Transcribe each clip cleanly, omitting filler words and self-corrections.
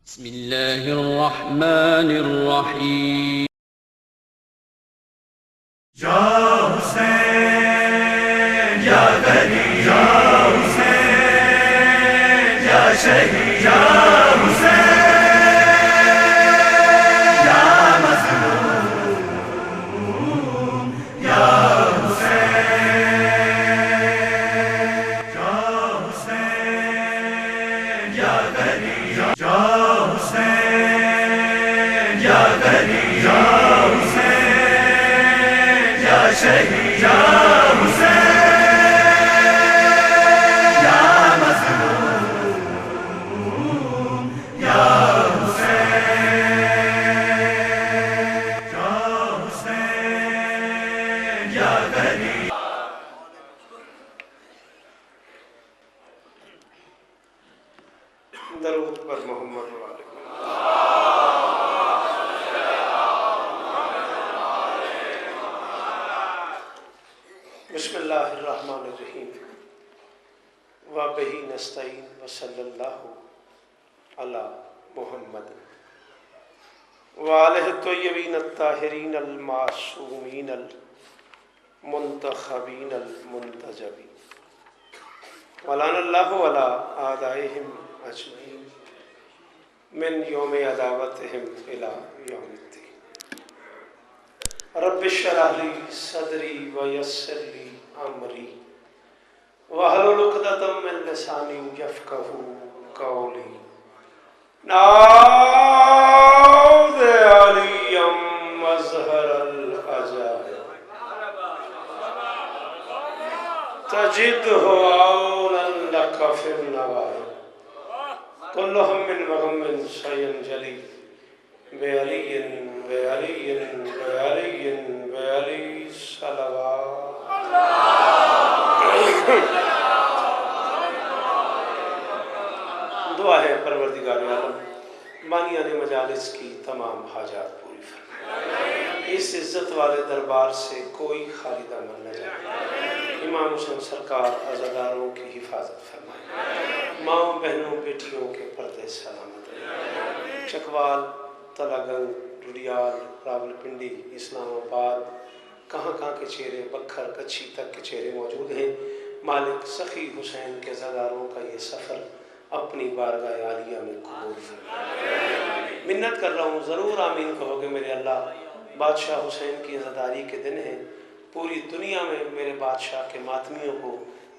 بسم اللہ الرحمن الرحیم. یا حسین یا غریب یا حسین یا شہید یا حسین یا مظلوم یا حسین یا حسین یا غریب یا حسین یا غریب یا حسین یا شہید یا حسین یا مظلوم یا حسین یا غریب. درود پر محمد و آلہ. بسم اللہ الرحمن الرحیم وبہ نستعین وصلی اللہ علی محمد وآلہ الطیبین الطاہرین المعصومین المنتخبین المنتجبین ولعن اللہ علی اعدائہم اجمعین من یوم عداوتہم الی یوم الدین. رب اشرح لی صدری ویسر لی امری واحلل عقدۃ من لسانی یفقهوا قولی. نعوذ علیا مظہر العجائب تجدہ عونا لک فی النوائب کل ہم وغم سینجلی بعلی بعلی بعلی بعلی صلوات. دعا ہے پروردگار عالم بانیان مجالس کی تمام حاجات پوری فرمائے. اس عزت والے دربار سے کوئی خالی دامن نہ جائے. امام حسین سرکار عزاداروں کی حفاظت فرمائے. ماؤں بہنوں بیٹیوں کے پردے سلامت رہے. چکوال، تلاگنگ، ڈڈیال، راولپنڈی، اسلام آباد، کہاں کہاں کے چہرے، بکھر کچھی تک کے چہرے موجود ہیں. مالک سخی حسین کے عزاداروں کا یہ سفر اپنی بارگاہ عالیہ میں قبول فرمائے. منت کر رہا ہوں ضرور آمین کہو گے میرے اللہ. بادشاہ حسین کی عزاداری کے دن ہیں. پوری دنیا میں میرے بادشاہ کے ماتمیوں کو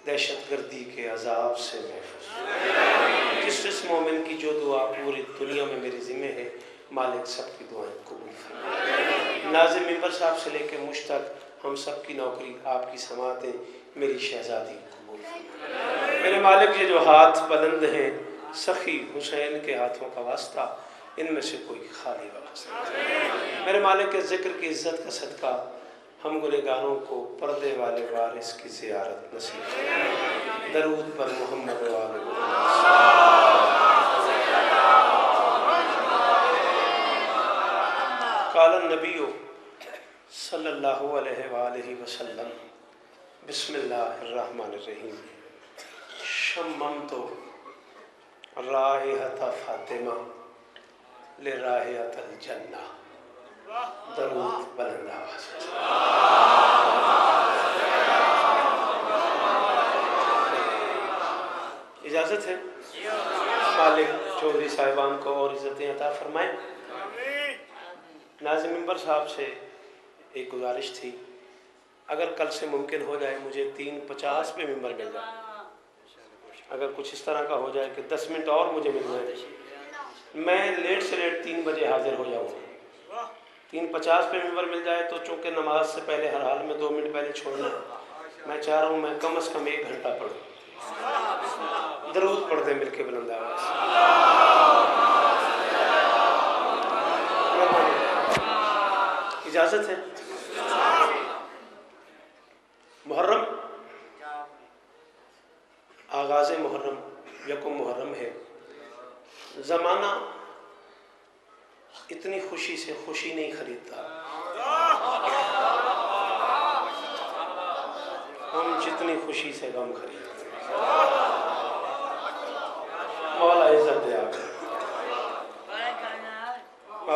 دہشت گردی کے عذاب سے محفوظ. جس مومن کی جو دعا پوری دنیا میں میری ذمہ ہے مالک سب کی دعائیں قبول فرمائے. ناظم ممبر صاحب سے لے کے مجھ تک ہم سب کی نوکری آپ کی سماعتیں میری شہزادی قبول فرمائے. میرے مالک یہ جو ہاتھ بلند ہیں سخی حسین کے ہاتھوں کا واسطہ ان میں سے کوئی خالی واسطہ. میرے مالک کے ذکر کی عزت کا صدقہ ہم گنہگاروں کو پردے والے وارث کی زیارت نصیب فرمائے. درود پر محمد و آل محمد. قال النبی صلی اللہ علیہ وآلہ وسلم بسم اللہ الرحمن الرحیم شممت رائحۃ فاطمہ لرائحۃ الجنہ. درود بلند آواز. اجازت ہے مالک چودھری صاحبان کو اور عزتیں عطا فرمائیں. ناظم ممبر صاحب سے ایک گزارش تھی اگر کل سے ممکن ہو جائے مجھے 3:50 پہ ممبر مل جائے. اگر کچھ اس طرح کا ہو جائے کہ 10 منٹ اور مجھے مل جائے میں لیٹ سے لیٹ 3 بجے حاضر ہو جاؤں. 3:50 پہ ممبر مل جائے تو چونکہ نماز سے پہلے ہر حال میں 2 منٹ پہلے چھوڑنا میں چاہ رہا ہوں میں کم از کم 1 گھنٹہ پڑھوں. درود پڑھ دیں مل کے بلند آواز. اجازت ہے. محرم آغاز محرم یکم محرم ہے. زمانہ اتنی خوشی سے خوشی نہیں خریدتا. ہم جتنی خوشی سے غم خریدتے ہیں. مولا عزت دے آپ.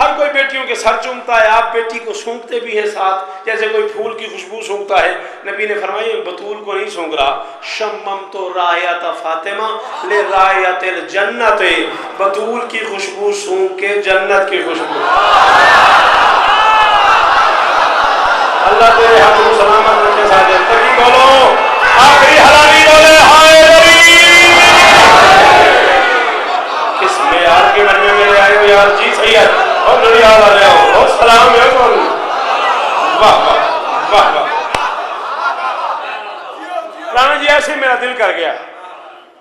ہر کوئی بیٹیوں کے سر چومتا ہے، آپ بیٹی کو سونگتے بھی ہیں ساتھ، جیسے کوئی پھول کی خوشبو سونگتا ہے۔ نبی نے فرمایا بطول کو نہیں سونگ رہا، شممت رائحۃ فاطمہ لرائحۃ الجنت، بطول کی خوشبو سونگ کے جنت کی خوشبو۔ اللہ تیرے حق کو سلامت رکھے ساجد، تبھی بولو آخری حلالی بولے ہائے نبی۔ کس معیار کے مرمے میں لے آئے ہو یار جی سید، اور لڑی آ رہے ہو، اور سلام ہے کون؟ واہ واہ واہ واہ۔ رانا جی ایسے میرا دل کر گیا،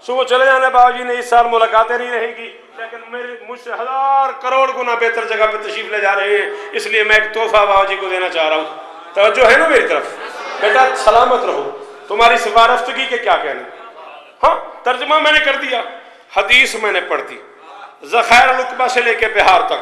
صبح چلے جانا بابا جی نے اس سال ملاقاتیں نہیں رہیں گی، لیکن مجھ سے 1000 کروڑ گنا بہتر جگہ پہ تشریف لے جا رہے ہیں، اس لیے میں ایک تحفہ بابا جی کو دینا چاہ رہا ہوں۔ توجہ ہے نا میری طرف؟ بیٹا سلامت رہو، تمہاری سفارشتگی کے کیا کہنے۔ ہاں ترجمہ میں نے کر دیا، حدیث میں نے پڑھ دی، ذخائر العقبہ سے لے کے بہار تک،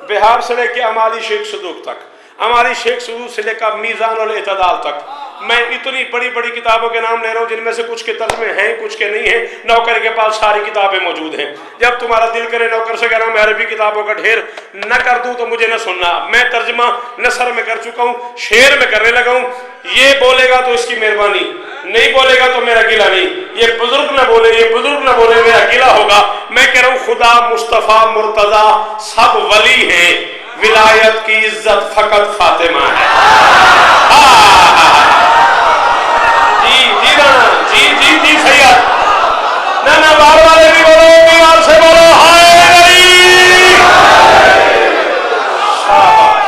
بہار سے لے کے امالی شیخ صدوق تک، امالی شیخ صدوق سے لے کر میزان الاعتدال تک۔ میں اتنی بڑی بڑی کتابوں کے نام لے رہا ہوں جن میں سے کچھ کے ترجمے ہیں کچھ کے نہیں ہیں، نوکر کے پاس ساری کتابیں موجود ہیں۔ جب تمہارا دل کرے نوکر سے کہنا میں عربی کتابوں کا ڈھیر نہ کر دوں تو مجھے نہ سننا، میں ترجمہ نثر میں کر چکا ہوں، شعر میں کرنے لگا ہوں۔ یہ بولے گا تو اس کی مہربانی، نہیں بولے گا تو میرا گلہ نہیں، یہ بزرگ نہ بولے یہ بزرگ نہ بولے میرا گلہ ہوگا۔ میں کہہ رہا ہوں خدا مصطفیٰ مرتضیٰ سب ولی ہیں، ولایت کی عزت فقط فاطمہ ہے۔ جی سید، نہ بار والے بھی بولو، پیار سے بولو ہائے نبی۔ شاباش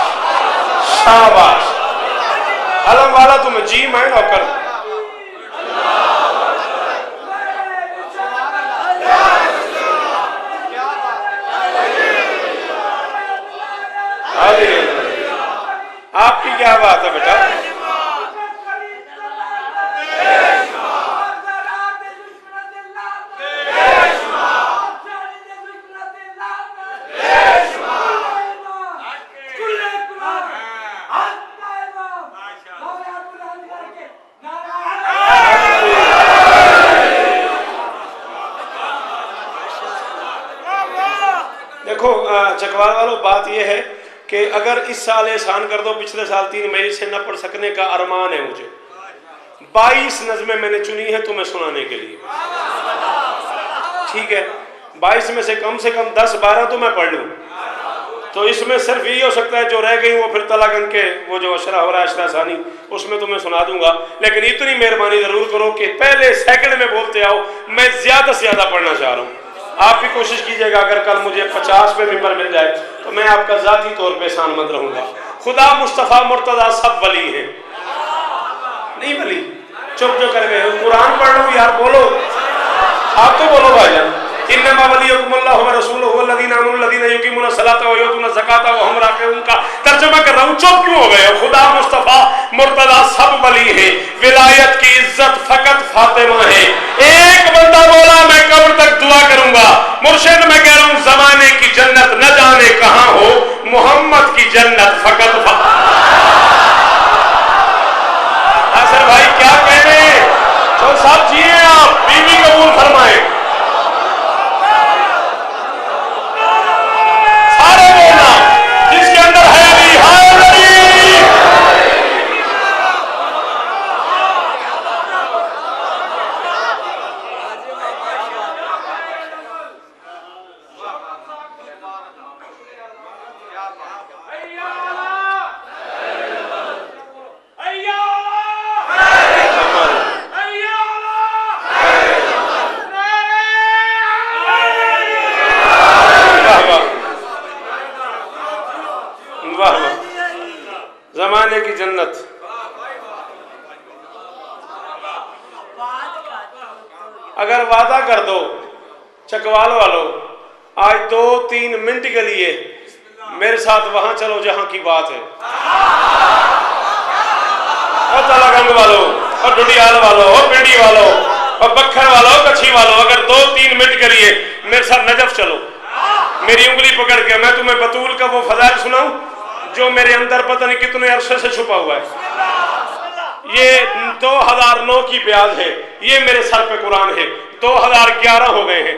شاباش، علم والا تمہیں جی میں نوکر۔ آپ کی کیا بات ہے بیٹا؟ دیکھو چکوال والوں، بات یہ ہے کہ اگر اس سال احسان کر دو، پچھلے سال 3 مئی سے نہ پڑھ سکنے کا ارمان ہے مجھے۔ 22 نظمیں میں نے چنی ہیں تمہیں سنانے کے لیے، ٹھیک ہے؟ 22 میں سے کم 10-12 تو میں پڑھ لوں، تو اس میں صرف یہی ہو سکتا ہے جو رہ گئی وہ پھر طلاقن کے وہ جو اشرا ہو رہا ہے اشرا ثانی، اس میں تمہیں سنا دوں گا۔ لیکن اتنی مہربانی ضرور کرو کہ پہلے سیکنڈ میں بولتے آؤ، میں زیادہ سے زیادہ پڑھنا چاہ رہا ہوں۔ آپ بھی کوشش کیجئے گا اگر کل مجھے 50 پہ ممبر مل جائے تو میں آپ کا ذاتی طور پہ احسان مند رہوں گا۔ خدا مصطفیٰ مرتضیٰ سب ولی ہیں، نہیں ولی چپ جو کر گئے۔ قرآن پڑھ لوں یار، بولو آپ تو بولو بھائی جان۔ انما ولیکم اللہ ورسولہ والذین آمنوا الذین یقیمون الصلاۃ ویؤتون الزکاۃ وہم راکعون کا ترجمہ کر رہا ہوں، چپ کیوں ہو گئے ہو؟ خدا مصطفیٰ مرتضیٰ سب ولی ہیں، ولایت کی عزت فقط فاطمہ ہے۔ ایک بندہ بولا میں قبر تک دعا کروں گا۔ مرشد میں کہہ رہا ہوں زمانے کی جنت نہ جانے کہاں ہو، محمد کی جنت فقط حسن بھائی کیا کہنے تو صاحب جیے آپ، بیوی قبول فرمائیں۔ زمانے کی جنت، اگر وعدہ کر دو چکوال والو آج 2-3 منٹ کے لیے میرے ساتھ وہاں چلو جہاں کی بات ہے، اور تلاگنگ والو اور ڈڈیال والو اور پنڈی والو اور بکھر والو اور کچھی والو، اگر 2-3 منٹ کے لیے میرے ساتھ نجف چلو، میری انگلی پکڑ کے میں تمہیں بطول کا وہ فضائل سناؤں جو میرے اندر پتہ نہیں کتنے عرصے سے چھپا ہوا ہے۔ یہ 2009 کی بیاض ہے، یہ میرے سر پہ قرآن ہے، 2011 ہو گئے ہیں۔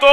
2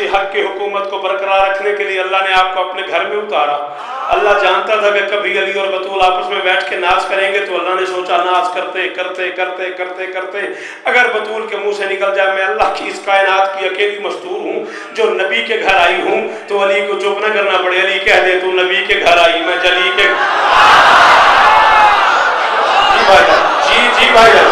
اسی حق کی حکومت کو برقرار رکھنے کے لیے اللہ نے آپ کو اپنے گھر میں اتارا. اللہ جانتا تھا کہ کبھی علی اور بطول آپس میں بیٹھ کے ناز کریں گے, تو اللہ نے سوچا ناز کرتے کرتے کرتے کرتے کرتے اگر بطول کے منہ سے نکل جائے میں اللہ کی اس کائنات کی اکیلی مستور ہوں جو نبی کے گھر آئی ہوں, تو علی کو چپ نہ کرنا پڑے. علی کہہ دے تو نبی کے گھر آئی, میں علی کے جی بھائی جان.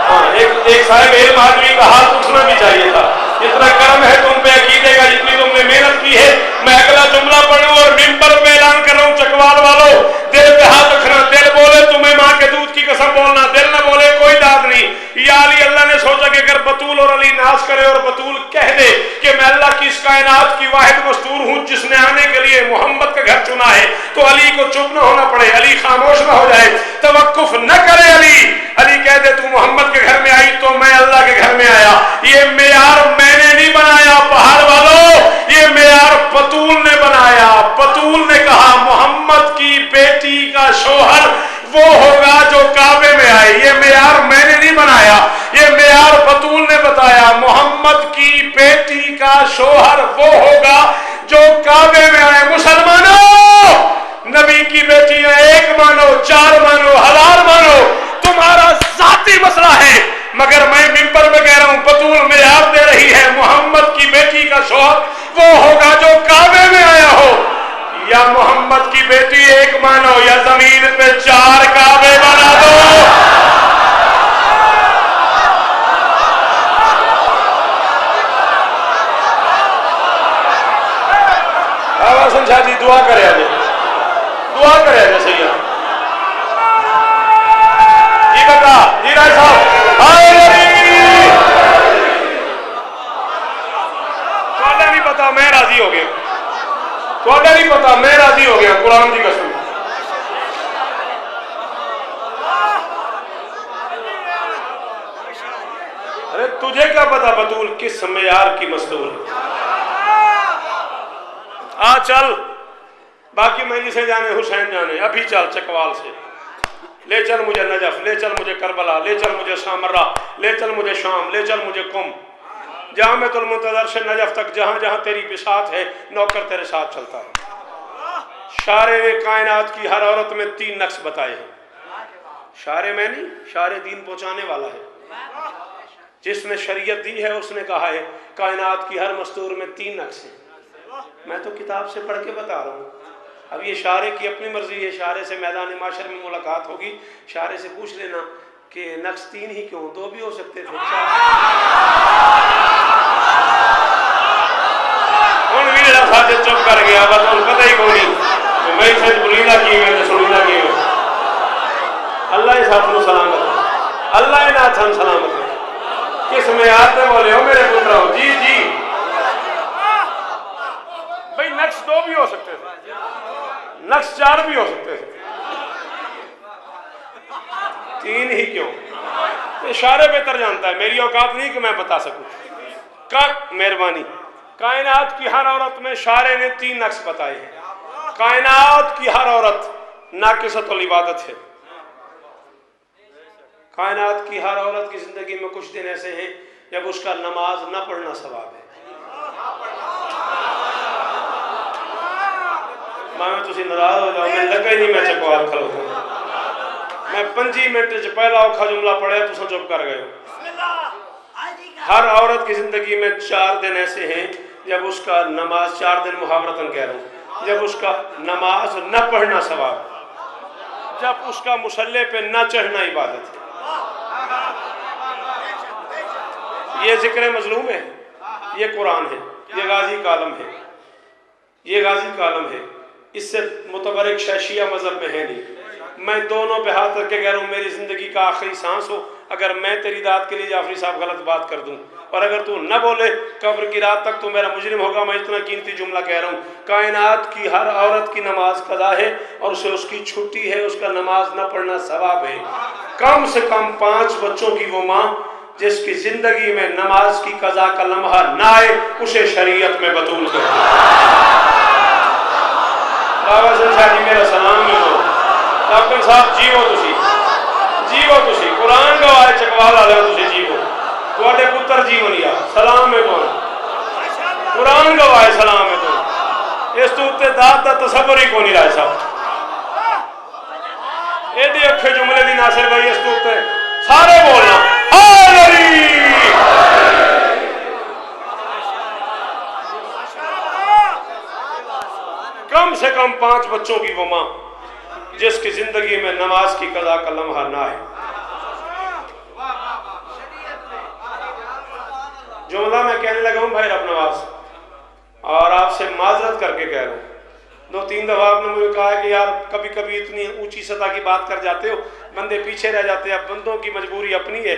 ہاں ایک صاحب علم آدمی کا ہاتھ اٹھنا بھی چاہیے تھا. اتنا کرم ہے تم پہ عقیدے کا جتنی تم نے محنت کی ہے. میں اگلا جملہ پڑھوں اور منبر پہ اعلان کر رہا ہوں, چکوال والو دل پہ ہاتھ رکھنا. دل بولے تمہیں ماں کے دودھ کی قسم بولنا, دل نہ بولے کوئی داد نہیں. یا علی اللہ نے سوچا کہ اگر بطول اور علی ناز کرے اور بطول کہہ دے کہ میں اللہ کی اس کائنات کی واحد مستور ہوں جس نے آنے کے لیے محمد کا گھر چنا ہے, تو علی کو چپ نہ ہونا پڑے, علی خاموش نہ ہو جائے, توقف نہ کرے. علی کہہ دے تو محمد کے گھر میں آئی تو میں اللہ کے گھر میں آیا. یہ معیار میں نے نہیں بنایا پہاڑ والوں, یہ معیار بطول نے بنایا. بطول نے کہا محمد کی بیٹی کا شوہر وہ ہوگا جو کعبے میں آئے. یہ معیار میں نے نہیں بنایا, یہ معیار بطول نے بتایا. محمد کی بیٹی کا شوہر وہ ہوگا جو کعبے میں آئے. مسلمانوں نبی کی بیٹیاں ایک مانو, چار مانو, ہزار مانو, تمہارا ذاتی مسئلہ ہے, مگر میں منبر میں کہہ رہا ہوں بطول معیار دے رہی ہے. محمد کی بیٹی کا شوہر وہ ہوگا جو کعبے میں آیا ہو. یا محمد کی بیٹی ایک مانو یا زمین پہ چار کعبے بنا دو. حسن شاہ جی دعا کرے آجے, دعا کرے آجے. سید جی بتا جی رائے صاحب تھوڑا نہیں پتا میں راضی ہو گیا, تھوڑا نہیں پتا میں راضی ہو گیا قرآن کی قسم. ارے تجھے کیا پتا بطول کس معیار کی مستور ہے. آ چل باقی میں جسے جانے حسین جانے, ابھی چل چکوال سے لے چل مجھے نجف, لے چل مجھے کربلا, لے چل مجھے سامرہ, لے چل مجھے شام, لے چل مجھے قم, جامعۃ المنتظر سے نجف تک جہاں جہاں تیری بساط ہے نوکر تیرے ساتھ چلتا ہے. شارع نے کائنات کی ہر عورت میں 3 نقص بتائے ہیں. شارع میں نہیں, شارع دین پہنچانے والا ہے. جس نے شریعت دی ہے اس نے کہا ہے کائنات کی ہر مستور میں 3 نقص ہیں. میں تو کتاب سے پڑھ کے بتا رہا ہوں. اب یہ شارع کی اپنی مرضی ہے, شارع سے میدان معاشر میں ملاقات ہوگی, شارع سے پوچھ لینا کہ نقص 3 ہی کیوں, 2 بھی ہو سکتے تھے. ہوں بھی جڑا ساتھ چپ کر گیا بس ہوں پتہ ہی کوئی نہیں میں سچ بولیلا کی میں سنیلا کی. اللہ ہی ساتھ نو سلامت, اللہ ہی ناتھ ہم سلامت. کس میں آتے بولے ہو میرے پتر ہو. جی جی بھائی نقص 2 بھی ہو سکتے تھے, نقص 4 بھی ہو سکتے تھے, 3 ہی کیوں. اشارے بہتر جانتا ہے, میری اوقات نہیں کہ میں بتا سکوں. مہربانی. کائنات کی ہر عورت میں شارع نے 3 نقص بتائے ہیں. کائنات کی ہر عورت ناقصۃ العبادت ہے. کائنات کی ہر عورت کی زندگی میں کچھ دن ایسے ہیں جب اس کا نماز نہ پڑھنا ثواب ہے. میں تسی ناراض ہو جاؤ, میں لگا ہی نہیں میں چکوال کھلوتا ہوں. میں 5 منٹ چ پہلا اوکھا جملہ پڑھیا تو چپ کر گئے ہو. ہر عورت کی زندگی میں 4 دن ایسے ہیں جب اس کا نماز, 4 دن محاورتاً کہہ رہا ہوں, جب اس کا نماز نہ پڑھنا ثواب, جب اس کا مصلی پہ نہ چڑھنا عبادت ہے. یہ ذکر مظلوم ہے, یہ قرآن ہے, یہ غازی کالم ہے, یہ غازی کالم ہے. اس سے متبرک شیعہ شیعہ مذہب میں ہے نہیں. میں دونوں پہ ہاتھ رکھ کے کہہ رہا ہوں میری زندگی کا آخری سانس ہو اگر میں تیری داد کے لیے جعفری صاحب غلط بات کر دوں, اور اگر تو نہ بولے قبر کی رات تک تو میرا مجرم ہوگا. میں اتنا قیمتی جملہ کہہ رہا ہوں, کائنات کی ہر عورت کی نماز قضا ہے اور اسے اس کی چھٹی ہے, اس کا نماز نہ پڑھنا ثواب ہے. کم سے کم 5 بچوں کی وہ ماں جس کی زندگی میں نماز کی قضا کا لمحہ نہ آئے اسے شریعت میں بطول کر. بابا شاہ جی میرا سلام میں ہو. ڈاکٹر صاحب جیو تسی, جیو تسی, قرآن گواہ چکوال والے تسی جیو, تواڈے پتر جیون یا سلام میں کون. قرآن گواہ سلام ہے تو اس تو اتے داد دا تصور ہی کو نہیں رہا صاحب ایڈے اکھے جملے دی ناصر بھائی اس تو اتے سارے بولنا حاضری کم سے کم 5 بچوں کی وہ ماں جس کی زندگی میں نماز کی قضا کا لمحہ نہ ہے. جملہ میں کہنے لگا ہوں بھائی رب نواز اور آپ سے معذرت کر کے کہہ رہا ہوں 2-3 دفعہ آپ نے مجھے کہا کہ یار کبھی کبھی اتنی اونچی سطح کی بات کر جاتے ہو بندے پیچھے رہ جاتے ہیں. اب بندوں کی مجبوری اپنی ہے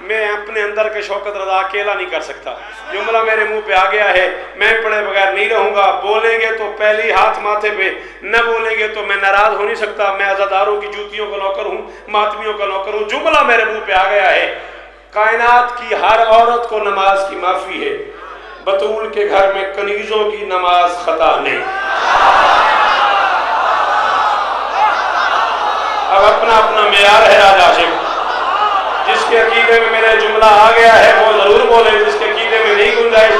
میں اپنے اندر کے شوکت رضا اکیلا نہیں کر سکتا. جملہ میرے منہ پہ آ گیا ہے میں پڑھے بغیر نہیں رہوں گا. بولیں گے تو پہلی ہاتھ ماتھے پہ نہ بولیں گے تو میں ناراض ہو نہیں سکتا. میں عزاداروں کی جوتیوں کا نوکر ہوں ماتمیوں کا نوکر ہوں. جملہ میرے منہ پہ آ گیا ہے کائنات کی ہر عورت کو نماز کی معافی ہے بطول کے گھر میں کنیزوں کی نماز خطا نہیں. اب اپنا اپنا معیار ہے راج عاشق جس کے عقیدے میں میرا جملہ آ گیا ہے وہ ضرور بولے جس کے عقیدے میں نہیں گنجائش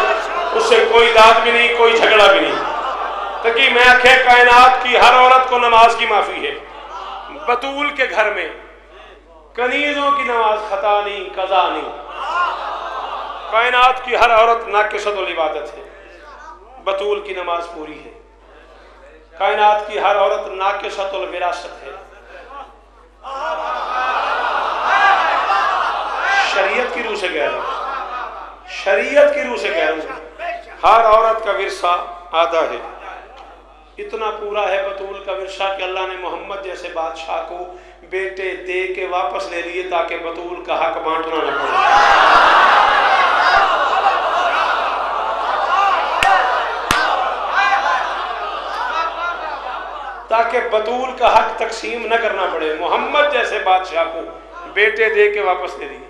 اس سے کوئی داد بھی نہیں کوئی جھگڑا بھی نہیں. تاکہ میں آخے کائنات کی ہر عورت کو نماز کی معافی ہے بطول کے گھر میں کنیزوں کی نماز خطا نہیں قضا نہیں. کائنات کی ہر عورت ناقصۃ العبادت ہے بطول کی نماز پوری ہے. کائنات کی ہر عورت ناقصۃ الوراثت ہے. شریعت کی روح سے کہہ رہا ہوں شریعت کی روح سے کہہ رہا ہوں ہر عورت کا ورثہ آدھا ہے. اتنا پورا ہے بطول کا ورثہ کہ اللہ نے محمد جیسے بادشاہ کو بیٹے دے کے واپس لے لیے تاکہ بطول کا حق بانٹنا نہ پڑے. تاکہ بطول کا حق تقسیم نہ کرنا پڑے. محمد جیسے بادشاہ کو بیٹے دے کے واپس لے لیے.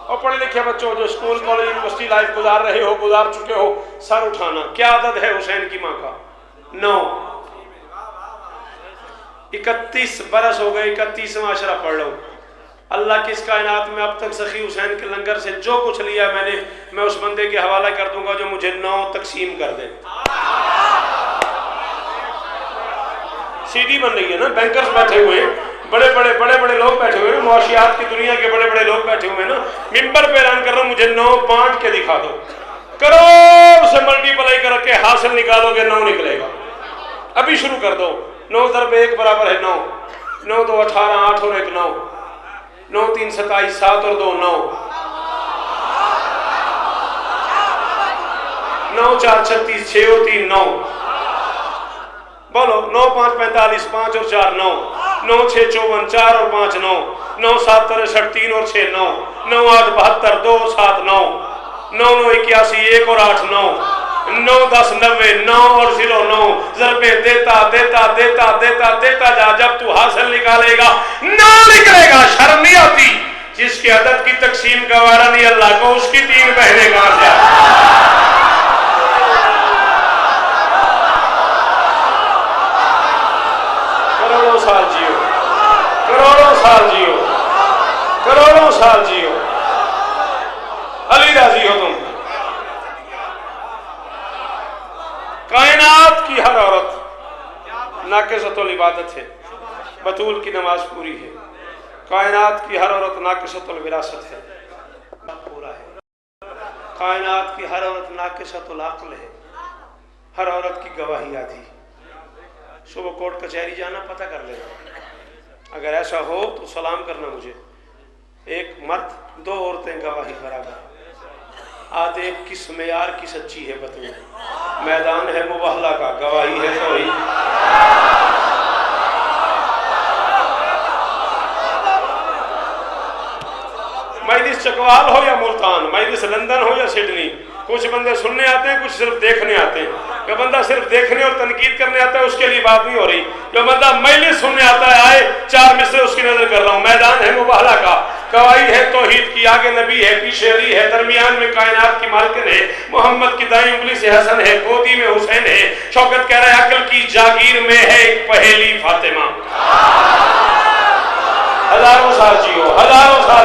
اور پڑھے لکھے بچوں جو اسکول کالج یونیورسٹی لائف گزار رہے ہو گزار چکے ہو سر اٹھانا کیا عدد ہے حسین کی ماں کا 9. 31 برس ہو گئے 31واں عشرہ پڑھ لو. اللہ کی اس کائنات میں اب تک سخی حسین کے لنگر سے جو کچھ لیا میں اس بندے کے حوالہ کر دوں گا جو مجھے 9 تقسیم کر دے. سی ڈی بن رہی ہے نا بینکرز بیٹھے ہوئے ہیں بڑے بڑے لوگ بیٹھے ہوئے ہیں معاشیات کی دنیا کے بڑے لوگ بیٹھے ہوئے ہیں نا. ممبر پہ اعلان کر رہا ہوں مجھے 9 بانٹ کے دکھا دو. کروڑ سے ملٹی پلائی کر کے حاصل نکالو گے 9 نکلے گا. ابھی شروع کر دو. 9 ضرب 1 برابر ہے 9. 9 2 18 8 اور 1 9. 9 3 27 7 اور 2 9. 9 4 36 6 اور 3 9. بولو 9 5 45 5 اور 4 9. 9 6 54 4 اور 5 9. 9 7 63 3 اور 6 9. 9 8 72 2 7 9. 9 9 81 1 اور 8 9. 9 10 90 9 اور 0 9. ضربے دیتا جا جب تو حاصل نکالے گا 9 نکلے گا. شرم نہیں آتی جس کے عدد کی تقسیم گوارا نہیں اللہ کو اس کی 3 بہنیں کہاں سے آتی. کروڑوں سال جیو کروڑوں سال جیو. علی راضی ہو تم. کائنات کی ہر عورت ناقصۃ العبادت ہے بطول کی نماز پوری ہے. کائنات کی ہر عورت ناقصۃ الوراثت ہے پورا ہے. کائنات کی ہر عورت ناقصۃ العقل ہے. ہر عورت کی گواہی آدھی. صبح کورٹ کچہری جانا پتہ کر لینا. اگر ایسا ہو تو سلام کرنا مجھے. 1 مرد 2 عورتیں گواہی برابر. آدھے کس معیار کی سچی ہے بتائیں. میدان ہے مباہلہ کا گواہی ہے توحید. مجلس چکوال ہو یا ملتان مجلس لندن ہو یا سڈنی کچھ بندے سننے آتے ہیں کچھ صرف دیکھنے آتے ہیں. جو بندہ صرف دیکھنے اور تنقید کرنے آتا ہے اس کے لیے بات نہیں ہو رہی. جو بندہ مجلس سننے آتا ہے آئے 4 مصرے اس کی نظر کر رہا ہوں. میدان ہے مباہلہ کا گواہی ہے توحید کی. آگے نبی ہے پیچھے علی ہے درمیان میں کائنات کی مالکن ہے. محمد کی دائیں انگلی سے حسن ہے گودی میں حسین ہے. شوکت کہہ رہا ہے عقل کی جاگیر میں ہے ایک پہیلی فاطمہ. ہزاروں سال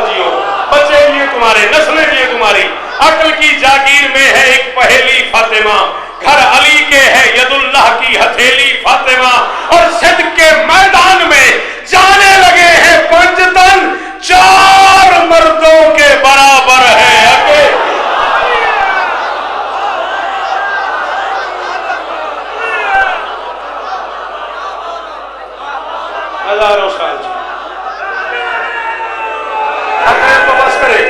جیو بچے لیے تمہارے نسلیں لیے تمہاری عقل کی جاگیر میں ہے ایک پہیلی فاطمہ، گھر علی کے ہے ید اللہ کی ہتھیلی فاطمہ، اور صدق کے میدان میں جانے لگے ہیں پنجتن، 4 مردوں کے برابر ہے ہزاروں سال تو بس کرے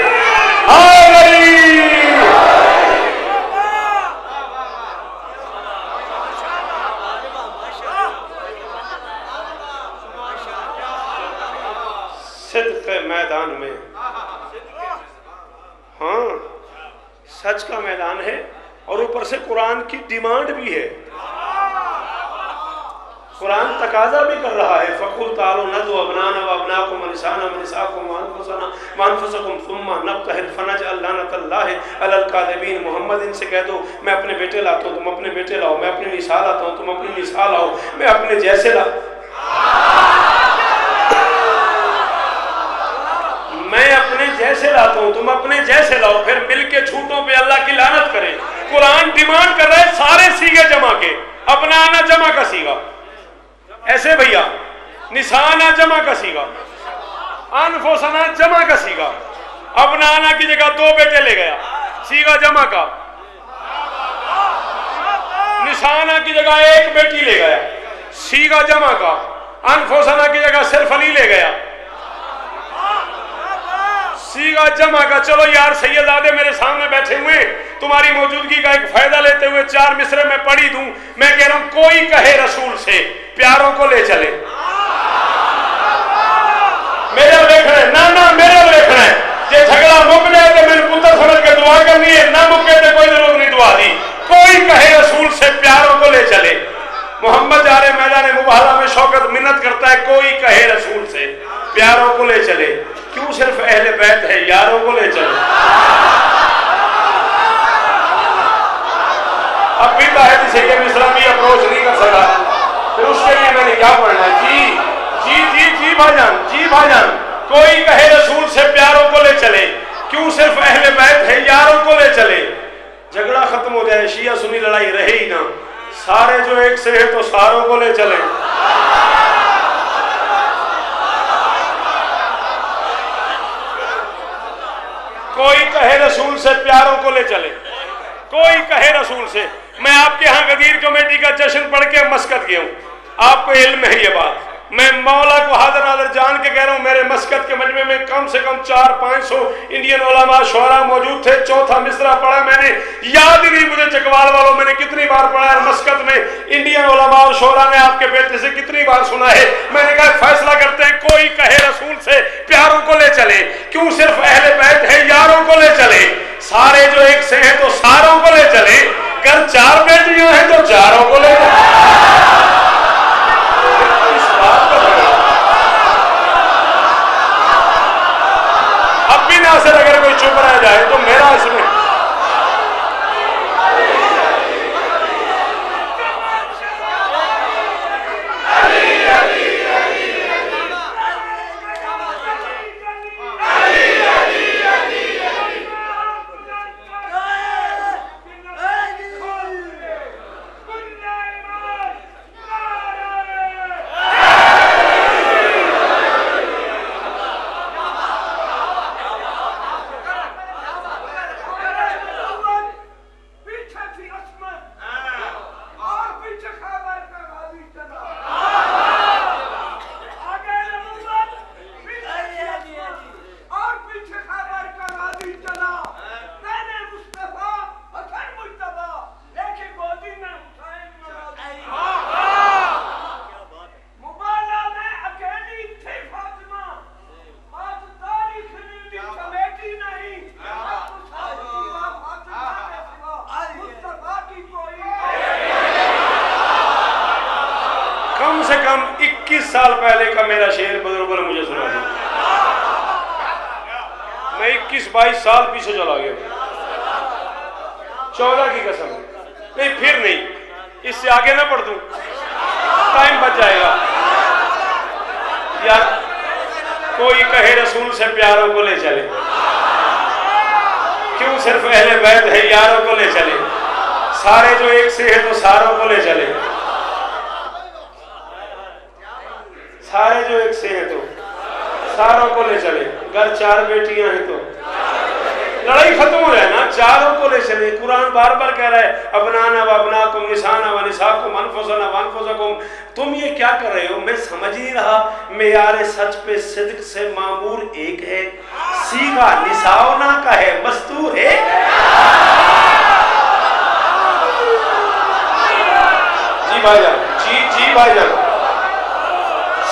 صدق کے میدان میں، ہاں سچ کا میدان ہے، اور اوپر سے قرآن کی ڈیمانڈ بھی ہے، قرآن تقاضا بھی کر رہا ہے، فَقُلْ تَعَالُوا نَدْعُوا أَبْنَاءَنَا وَأَبْنَاءَكُمْ وَنِسَاءَنَا وَنِسَاءَكُمْ وَأَنفُسَكُمْ ثُمَّ نَبْتَهِلْ فَنَجْعَلْ لَعْنَةَ اللَّهِ عَلَى الْكَاذِبِينَ۔ محمد ان سے کہہ دو میں اپنے بیٹے لاتا ہوں، تم اپنے بیٹے لاؤ، میں اپنی نساء لاتا ہوں، تم اپنی نساء لاؤ، میں اپنے جیسے میں اپنے جیسے لاتا ہوں، تم اپنے جیسے لاؤ، پھر مل کے جھوٹوں پہ اللہ کی لعنت کریں۔ قرآن ڈیمانڈ کر رہا ہے سارے سیگے جمع کے، اپنا آنا جمع کا سیگا، ایسے بھیا نسانا جمع کا سیگا، انفسنا جمع کا سیگا، اپنا آنا کی جگہ 2 بیٹے لے گیا، سیگا جمع کا، نسانا کی جگہ 1 بیٹی لے گیا، سیگا جمع کا، انفسنا کی جگہ صرف علی لے گیا، سیگا جمع کا۔ چلو یار سیدزادے میرے سامنے بیٹھے ہوئے، تمہاری موجودگی کا ایک فائدہ لیتے ہوئے 4 مصرے میں پڑھی دوں۔ میں کہہ رہا ہوں کوئی کہے رسول سے پیاروں کو لے چلے، میرے دیکھ رہے نہ میرے دیکھ رہے یہ جھگڑا مک جائے تو میرے پتر سمجھ کے دعا کرنی ہے، نہ مکے تو کوئی ضرورت نہیں دعا دی۔ کوئی کہے رسول سے پیاروں کو لے چلے، محمد جا رہے میدان مباہلہ میں شوکت منت کرتا ہے، کوئی کہے رسول سے پیاروں کو لے چلے، کیوں صرف اہل بیت ہے، یاروں کو لے چلے۔ اب بھی باہر سے کہ اسلامی اپروچ نہیں کر سکا، پھر اس کے لیے میں نے کیا پڑھنا ہے؟ جی بھاجان، کوئی کہے رسول سے پیاروں کو لے چلے، کیوں صرف اہل بیت ہے، یاروں کو لے چلے۔ جھگڑا ختم ہو جائے، شیعہ سنی لڑائی رہے ہی نہ، سارے جو ایک سے ہے تو ساروں کو لے چلے۔ کوئی کہے رسول سے پیاروں کو لے چلے، کوئی کہے رسول سے۔ میں آپ کے ہاں غدیر کمیٹی کا جشن پڑھ کے مسکت گیا ہوں، آپ کو علم ہے یہ بات، میں مولا کو حاضر ناظر جان کے کہہ رہا ہوں، میرے مسکت کے مجمع میں کم سے کم 400-500 انڈین علماء شعراء موجود تھے۔ 4تھا مصرع پڑھا میں نے، یاد ہی نہیں مجھے چکوال والوں میں نے کتنی بار پڑھا ہے، مسکت میں انڈین علماء اور شعراء نے آپ کے بیٹے سے کتنی بار سنا ہے۔ میں نے کہا فیصلہ کرتے ہیں، کوئی کہے رسول سے پیاروں کو لے چلے، کیوں صرف اہل بیت ہے، یاروں کو لے چلے۔ سارے جو ایک سے ہیں تو ساروں کو لے چلے، اگر 4 بیٹیاں ہیں تو 4 کو لے چلے۔ اب بھی ناصر اگر کوئی چپ رہ جائے تو میرا اس میں کم سے کم 21 سال پہلے کا میرا شعر بزرگوں نے مجھے سنا تھا، میں 21-22 سال پیچھے چلا گیا، 14 کی قسم نہیں، پھر نہیں، اس سے آگے نہ پڑھ دوں، ٹائم بچ جائے گا۔ یار کوئی کہے رسول سے پیاروں کو لے چلے، کیوں صرف اہل بیت ہے؟ یاروں کو لے چلے، سارے جو ایک سے ہے تو ساروں کو لے چلے، سارے جو ایک سے ہیں تو ساروں کو لے چلے، اگر 4 بیٹیاں ہیں تو لڑائی ختم ہو جائے نا، چاروں کو لے چلے۔ قرآن بار بار کہہ رہا ہے ابنانا و ابناکم نسانا و نساکم انفسنا و انفسکم۔ تم یہ کیا کر رہے ہو؟ میں سمجھ نہیں رہا، معیار سچ پہ صدق سے معمور ایک ہے، سیغہ نساؤنا کا ہے، مستور ہے۔ جی بھائی جان، جی بھائی جان،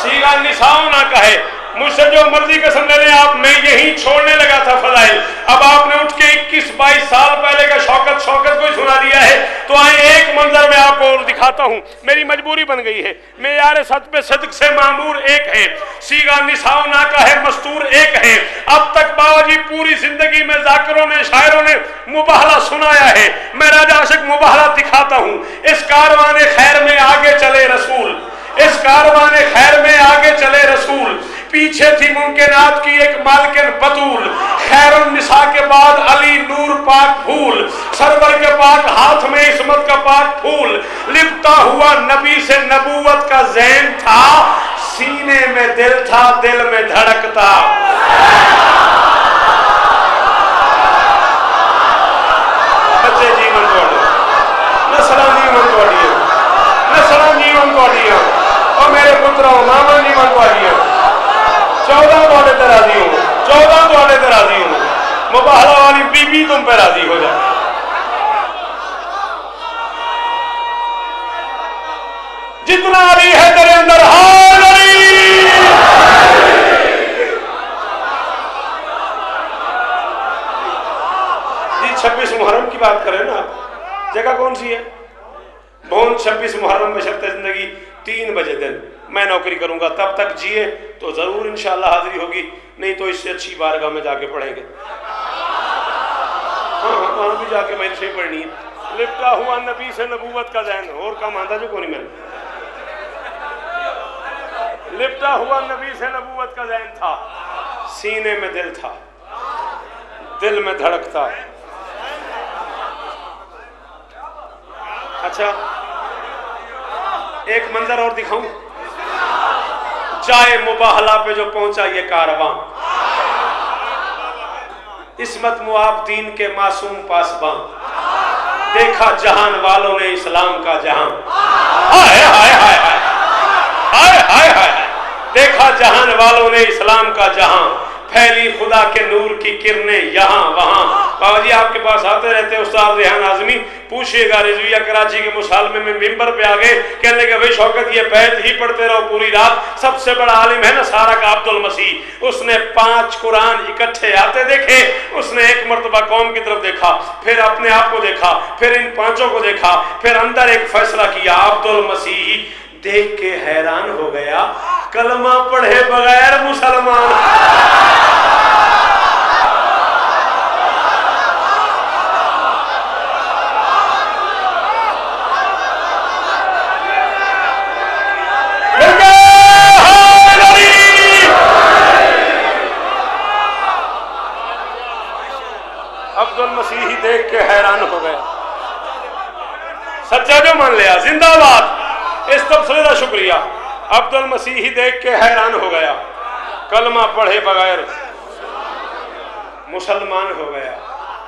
سیغہ نساؤنا کا ہے۔ مجھ سے جو مرضی قسم لے لیں آپ، میں یہی چھوڑنے لگا تھا فضائل، اب آپ نے اٹھ کے 21-22 سال پہلے کا شوکت کو ہی سنا دیا ہے، تو آئیں ایک منظر میں آپ کو اور دکھاتا ہوں، میری مجبوری بن گئی ہے۔ معیار سچ پہ صدق سے معمور ایک ہے، سیغہ نساؤنا کا ہے، مستور ایک ہے۔ اب تک بابا جی پوری زندگی میں ذاکروں نے، شاعروں نے مباہلہ سنایا ہے، میں راجہ عاشق مباہلہ دکھاتا ہوں۔ اس کاروان خیر میں آگے چلے رسول، اس کاروان خیر میں آگے چلے رسول، پیچھے تھی ممکنات کی ایک مالکن بطول، خیر النساء کے بعد علی نور پاک پھول، سرور کے پاک ہاتھ میں عصمت کا پاک پھول، لپٹا ہوا نبی سے نبوت کا زین تھا، سینے میں دل تھا، دل میں دھڑکتا۔ بچے جیون کوڑی نسلان جیون کوڑی نسلان جیون کوڑی اور میرے پتروں ماما جیون کوڑی 14 والے تے راضی ہوں، 14 والے تے راضی ہوں، مباہلہ والی بی بی تم پہ راضی ہو جائے۔ جتنا علی ہے تیرے اندر ہار علی۔ جی 26 محرم کی بات کریں نا آپ، جگہ کون سی ہے؟ بون 26 محرم میں شرط زندگی 3 بجے دن میں نوکری کروں گا، تب تک جیے تو ضرور انشاءاللہ حاضری ہوگی، نہیں تو اس سے اچھی بارگاہ میں جا کے پڑھیں گے۔ ہاں وہاں بھی جا کے میں سے پڑھنی ہے۔ لپٹا ہوا نبی سے نبوت کا ذہن، اور کام آندہ جو کونی میں لپٹا ہوا نبی سے نبوت کا ذہن تھا، سینے میں دل تھا، دل میں دھڑکتا۔ اچھا ایک منظر اور دکھاؤں، جائے مباہلہ پہ جو پہنچا یہ کاروان، عصمت معاف دین کے معصوم پاسبان، دیکھا جہان والوں نے اسلام کا جہان، ہائے ہائے ہائے ہائے ہائے ہائے ہائے، دیکھا جہان والوں نے اسلام کا جہان، پھیلی خدا کے نور کی کرنیں یہاں وہاں۔ بابا جی آپ کے پاس آتے رہتے استاد ریحان اعظمی، پوچھئے گا رضویہ کراچی کے مصالحے میں ممبر پہ آگئے، کہنے کہ بھئی شوکت یہ بیت ہی پڑھتے رہو پوری رات، سب سے بڑا عالم ہے نصارہ کا عبد المسیح، اس نے 5 قرآن اکٹھے آتے دیکھے، اس نے ایک مرتبہ قوم کی طرف دیکھا، پھر اپنے آپ کو دیکھا، پھر ان 5 کو دیکھا، پھر اندر ایک فیصلہ کیا، عبد المسیح دیکھ کے حیران ہو گیا، کلمہ پڑھے بغیر مسلمان۔ عبد المسیح دیکھ کے حیران ہو گیا، سچا جو مان لیا، زندہ باد، اس تبصرے کا شکریہ۔ عبد المسیح دیکھ کے حیران ہو گیا، کلمہ پڑھے بغیر مسلمان ہو گیا۔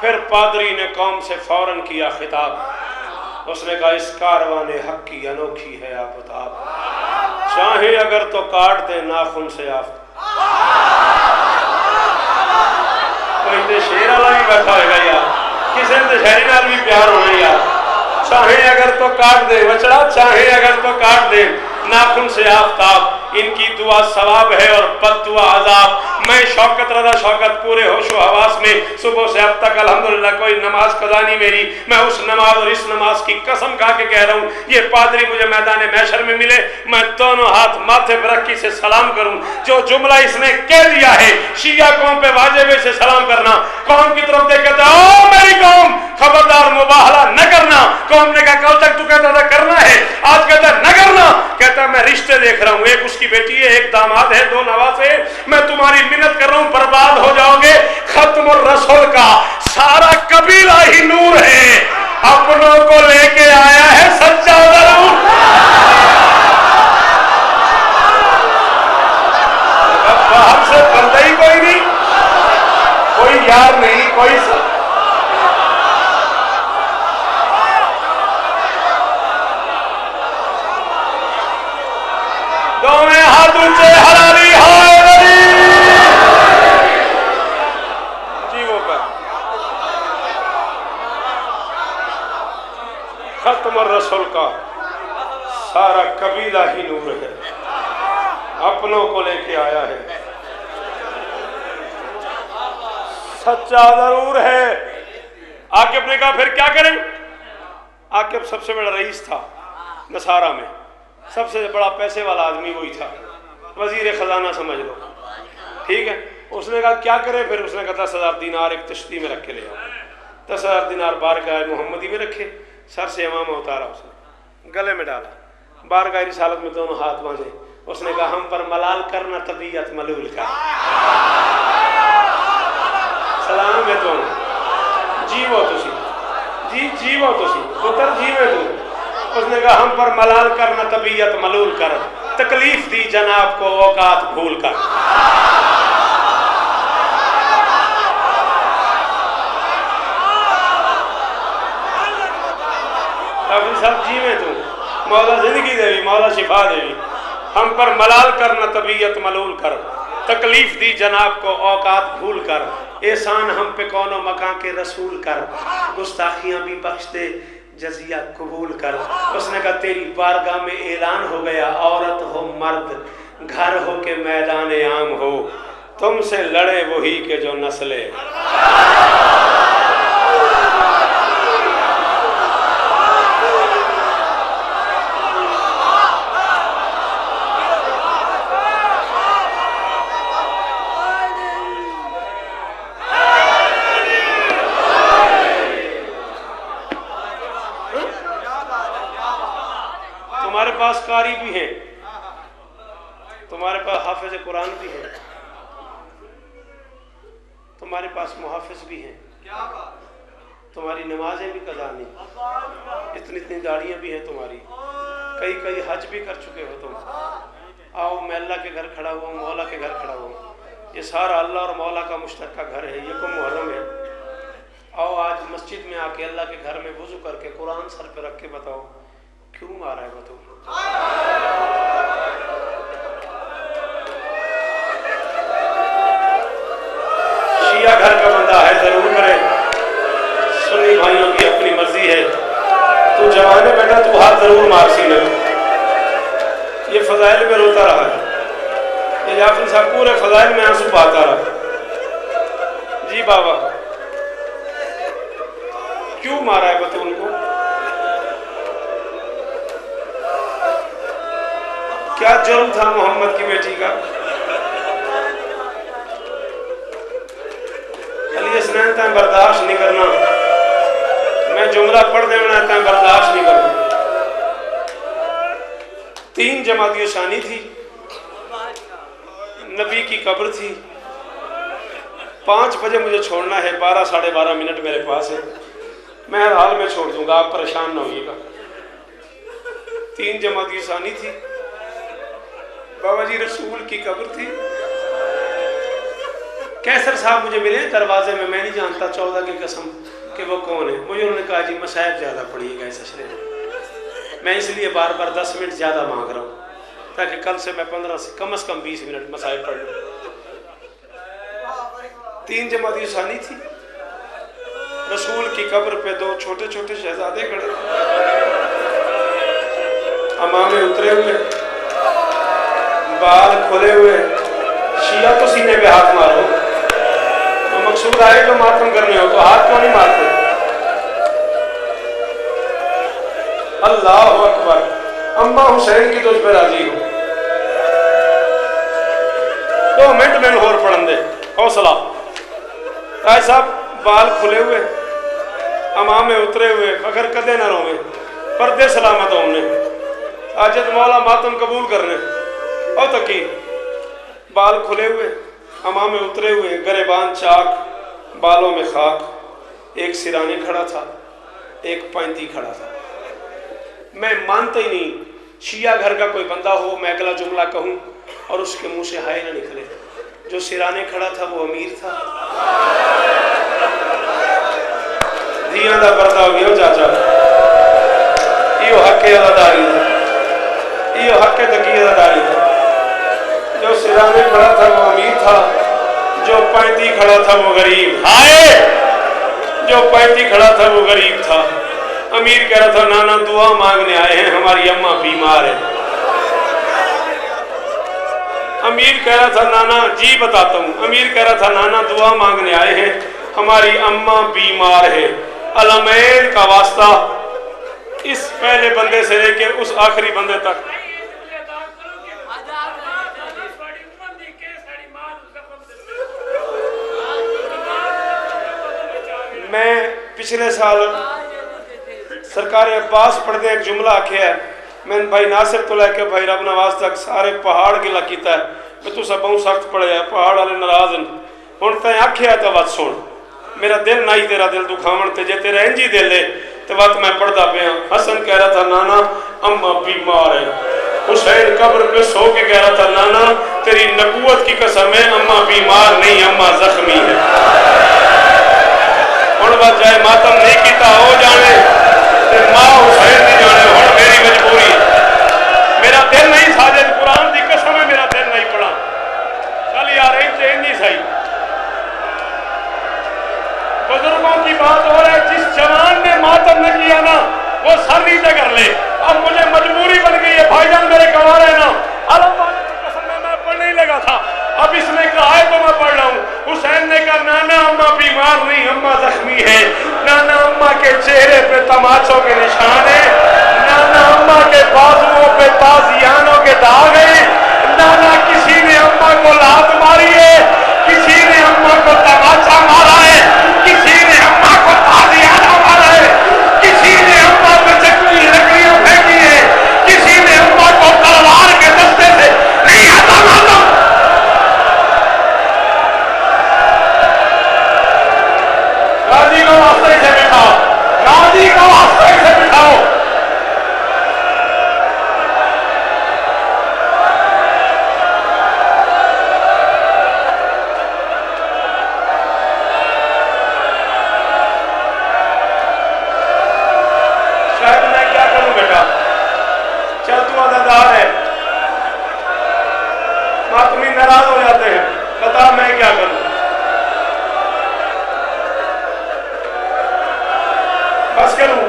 پھر پادری نے قوم سے فوراً کیا خطاب، اس نے کہا اس کاروان حق کی انوکھی ہے آفتاب، چاہے اگر تو کاٹ دے ناخن سے آفتاب۔ کوئی تے شیر والا بھی بیٹھا ہوئے گا یار، کسی نے شہری نال بھی پیار ہونا یار، چاہے اگر تو کاٹ دے بچڑا، چاہے اگر تو کاٹ دے ناخن سے آفتاب، ان کی دعا ثواب ہے اور بد دعا عذاب۔ میں شوکت رضا شوکت پورے ہوش و حواس میں صبح سے اب تک الحمدللہ کوئی نماز قضا نہیں میری، میں اس نماز اور اس نماز کی قسم کھا کے کہہ رہا ہوں، یہ پادری مجھے میدان محشر میں ملے، میں دونوں ہاتھ ماتھے پر رکھی سے سلام کروں۔ جو جملہ اس نے کہہ دیا ہے، شیعہ قوم پہ واجب ہے سے سلام کرنا، قوم کی طرف دیکھ کہتا ہے او میری قوم خبردار مباہلہ نہ کرنا. قوم نے کہا کل تک تو کہتا تھا کرنا ہے, آج کہتا ہے نہ کرنا. کہتا ہے میں رشتے دیکھ رہا ہوں, ایک اس کی بیٹی ہے, ایک داماد ہے, 2 نواسے, میں تمہاری منت کر رہا ہوں, برباد ہو جاؤ گے. ختم الرسول کا سارا قبیلہ ہی نور ہے, اپنوں کو لے کے آیا ہے سچا ضرور. باہر سے بندہ ہی کوئی نہیں, کوئی یار نہیں, کوئی دونوں ہاتھ اونچے حلالی ہائے علی. جی وہ پر ختم الرسول کا سارا قبیلہ ہی نور ہے, اپنوں کو لے کے آیا ہے سچا ضرور ہے. عاقب نے کہا پھر کیا کریں؟ عاقب سب سے بڑا رئیس تھا نصارہ میں, سب سے بڑا پیسے والا آدمی وہی تھا, وزیر خزانہ سمجھ لو, ٹھیک ہے. اس نے کہا کیا کرے پھر؟ اس نے کہا 10,000 دینار ایک تشتی میں رکھ کے لے آؤ. 10,000 دینار بارگاہ محمدی میں رکھے, سر سے امامہ اتارا, اس نے گلے میں ڈالا, بارگاہ رسالت میں دونوں ہاتھ باندھے. اس نے کہا ہم پر ملال کرنا طبیعت ملول کا. سلام ہے تو جیو تسی, جی جیو تسی پتر جیوے تو. اس نے کہا ہم پر ملال کرنا طبیعت ملول کر, تکلیف دی جناب کو اوقات بھول کر. ابھی سب جیوے تو, مولا زندگی دے بھی, مولا شفا دے بھی. ہم پر ملال کرنا طبیعت ملول کر, تکلیف دی جناب کو اوقات بھول کر. احسان ہم پہ کون و مکان کے رسول کر, گستاخیاں بھی بخش دے جزیہ قبول کر. اس نے کہا تیری بارگاہ میں اعلان ہو گیا, عورت ہو مرد گھر ہو کے میدان عام ہو, تم سے لڑے وہی کے جو نسلیں. تمہارے پاس قاری بھی ہیں, تمہارے پاس حافظ قرآن بھی ہیں, تمہارے پاس محافظ بھی ہیں, تمہاری نمازیں بھی قضا نہیں, اتنی داڑیاں بھی ہیں تمہاری, کئی حج بھی کر چکے ہو تم. آؤ میں اللہ کے گھر کھڑا ہوا ہوں, مولا کے گھر کھڑا ہوں. یہ سارا اللہ اور مولا کا مشترکہ گھر ہے, یہ کو محرم ہے. آؤ آج مسجد میں آ کے اللہ کے گھر میں وضو کر کے قرآن سر پہ رکھ کے بتاؤ کیوں مارا ہے بتو. شیعہ گھر کا بندہ ہے ضرور کرے, سنی بھائیوں کی اپنی مرضی ہے. تو جوان ہے بیٹا, تو ہاتھ ضرور مار سینے میں. یہ فضائل میں روتا رہا ہے, یہ جعفر صاحب پورے فضائل میں آنسو بہاتا رہا. جی بابا کیوں مارا ہے بتو ان کو؟ کیا جرم تھا محمد کی بیٹی کا؟ علی اسنین تاں برداشت نہیں کرنا, میں جملہ پڑھ دینا تاں برداشت نہیں کرنا. 3 جمادی ثانی تھی, نبی کی قبر تھی. 5 بجے مجھے چھوڑنا ہے, 12 ساڑھے 12 منٹ میرے پاس ہے, میں ہر حال میں چھوڑ دوں گا, آپ پریشان نہ ہوئیے گا. 3 جمادی ثانی تھی, بابا جی رسول کی قبر تھی. کیسر صاحب مجھے ملے دروازے میں, میں نہیں جانتا 14 کی قسم کہ وہ کون ہے. مجھے انہوں نے کہا جی مصائب زیادہ پڑھیے گا اس اشرے میں. میں اس لیے بار بار 10 منٹ زیادہ مانگ رہا ہوں تاکہ کل سے میں 15 سے کم از کم 20 منٹ مصائب پڑھ لوں. 3 جمادی ثانی تھی, رسول کی قبر پہ 2 چھوٹے چھوٹے شہزادے کھڑے, امامے اترے ہوئے, بال کھولے ہوئے. شیعہ تو سینے پہ ہاتھ مارو, تو مقصود آئے تو ماتم کرنے ہو تو ہاتھ کیوں نہیں مارتے؟ اللہ اکبر. اماں حسین کی تو اس پہ راضی ہو. 2 منٹ میں لاہور پڑھن دے, حوصلہ. قائد صاحب بال کھلے ہوئے, امامے اترے ہوئے فخر کدے نہ روے پردے سلامت ہونے آجت مولا ماتم قبول کرنے او تکی بال کھلے ہوئے امامے اترے ہوئے گریبان چاک بالوں میں خاک ایک سرانے کھڑا تھا ایک پینتی کھڑا تھا میں مانتا ہی نہیں شیعہ گھر کا کوئی بندہ ہو میں اگلا جملہ کہوں اور اس کے منہ سے ہائے نہ نکلے جو سرانے کھڑا تھا وہ امیر تھا دیاں دا پردہ ہو گیا چاچا یہ حق عزاداری تھا یہ حق تقی عزاداری تھا جو سرانے کھڑا تھا وہ امیر تھا جو پینتی کھڑا تھا وہ غریب ہائے جو پینتی کھڑا تھا وہ غریب تھا امیر کہہ رہا تھا نانا دعا مانگنے آئے ہیں ہماری اماں بیمار ہے امیر کہہ رہا تھا نانا جی بتاتا ہوں امیر کہہ رہا تھا نانا دعا مانگنے آئے ہیں ہماری اماں بیمار ہے علمین کا واسطہ اس پہلے بندے سے لے کے اس آخری بندے تک میں پچھلے سال سرکار عباس پڑھتے ایک جملہ آکھیا ہے میں بھائی ناصر تو لے کے بھائی رب نواز تک سارے پہاڑ گلا کیتا ہے میں تو سب بہت سخت پڑھے ہے پہاڑ والے ناراض ہیں ہن تے آکھیا تو وت سن میرا دل نہ ہی تیرا دل دکھاون تے جے تیرا انج ہی دل ہے تے وت میں پڑھدا پیا حسن کہہ رہا تھا نانا اماں بیمار ہے حسین قبر پہ سو کے کہہ رہا تھا نانا تیری نبوت کی قسم ہے اماں بیمار نہیں اماں زخمی ہے ہن بات جائے ماتم نہیں کیتا ہو جانے تے ماں حسین نہیں جانے ہن میری مجبوری میرا دل نہیں ساجد قرآن دی قسم ہے میرا دل نہیں پڑا چل یار نہیں صحیح بزرگوں کی بات ہو رہا ہے جس جوان نے ماتم نہ کیا نا وہ سر نیچے کر لے اب مجھے مجبوری بن گئی ہے بھائی جان میرے گواہ ہے نا علم والے کی قسم میں پڑھنے ہی لگا تھا اب اس نے کہا ہے تو میں پڑھ رہا ہوں حسین نے کہا نانا اماں بیمار نہیں اماں زخمی ہے نانا اماں کے چہرے پہ تماچوں کے نشان ہیں نانا اماں کے بازوؤں پہ تازیانوں کے داغ ہیں نانا کسی نے اماں کو لات ماری ہے کسی نے اماں کو تماچا مارا ہے کسی نے اماں کو تازیانہ مارا ہے کسی نے اماں پہ چکوی لکڑیاں پھینکی ہے کسی نے اماں کو تلوار کے دستے سے نہیں آتا ماتا غازی کو واسطے سے بٹھاؤ غازی کو واسطے سے بٹھاؤ شاید میں کیا کروں بیٹا چل تو عزادار ہے ماتمی ناراض ہو جاتے ہیں بتا میں کیا کروں بس کروں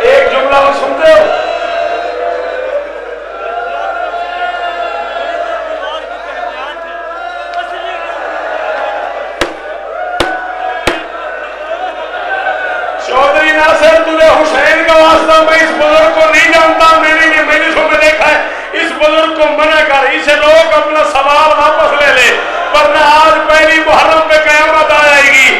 ایک جملہ وہ سنتے ہو چودھری ناصر تجھے حسین کا واسطہ میں اس بزرگ کو نہیں جانتا میں نے سو میں دیکھا ہے اس بزرگ کو منع کر اسے لوگ اپنا سوال واپس لے لے ورنہ آج پہلی محرم پہ قیامت آ جائے گی